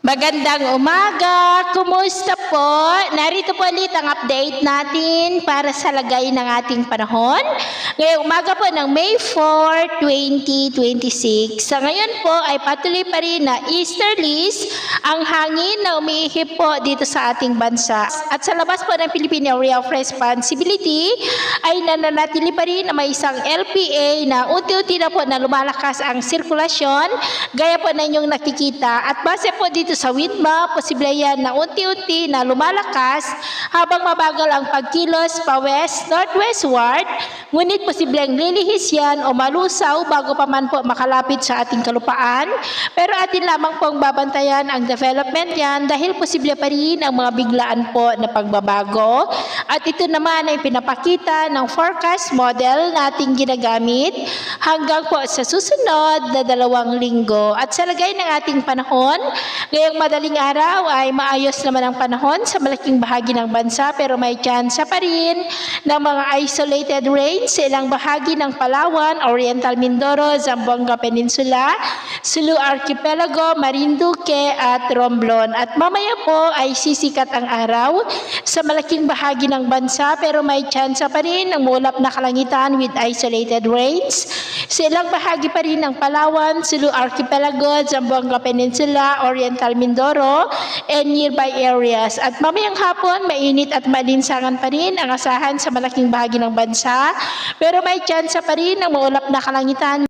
Magandang umaga! Kumusta po? Narito po ulit ang update natin para sa lagay ng ating panahon. Ngayong umaga po ng May 4, 2026. Sa ngayon po ay patuloy pa rin na easterlies ang hangin na umiihip po dito sa ating bansa. At sa labas po ng Philippine Area of Responsibility ay nananatili pa rin na may isang LPA na unti-unti na po na lumalakas ang sirkulasyon gaya po na inyong nakikita. At base po dito sa wind map, posible yan na unti-unti na lumalakas habang mabagal ang pagkilos pa west, northwestward, ngunit posibleng lilihis yan o malusaw bago pa man po makalapit sa ating kalupaan. Pero atin lamang pong babantayan ang development yan dahil posible pa rin ang mga biglaan po na pagbabago. At ito naman ay pinapakita ng forecast model nating ginagamit hanggang po sa susunod na 2 linggo. At sa lagay ng ating panahon, ngayong madaling araw ay maayos naman ang panahon sa malaking bahagi ng bansa pero may tsansa pa rin ng mga isolated rain sa ilang bahagi ng Palawan, Oriental Mindoro, Zamboanga Peninsula, Sulu Archipelago, Marinduque at Romblon. At mamaya po ay sisikat ang araw sa malaking bahagi ng bansa pero may tsansa pa rin ng mulap na kalangitan with isolated rains sa ilang bahagi pa rin ng Palawan, Sulu Archipelago, Zamboanga Peninsula, Oriental Mindoro, and nearby areas. At mamayang hapon, mainit at malinsangan pa rin ang asahan sa malaking bahagi ng bansa, pero may tsansa pa rin ng maulap na kalangitan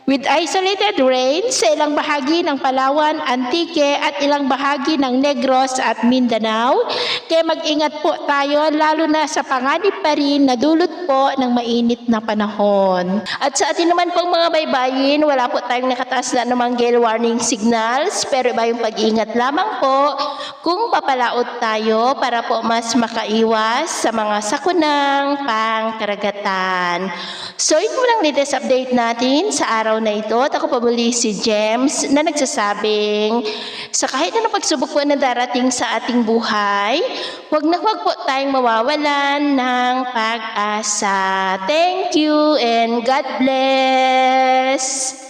with isolated rain sa ilang bahagi ng Palawan, Antique at ilang bahagi ng Negros at Mindanao. Kaya mag-ingat po tayo lalo na sa panganib pa rin na dulot po ng mainit na panahon. At sa atin naman pong mga baybayin, wala po tayong nakataas na namang gale warning signals pero iba yung pag-ingat lamang po kung papalaot tayo para po mas makaiwas sa mga sakunang pangkaragatan. So ito lang latest update natin sa araw na ito. At ako pa muli si James na nagsasabing sa kahit anong pagsubok po na darating sa ating buhay, huwag na huwag po tayong mawawalan ng pag-asa. Thank you and God bless!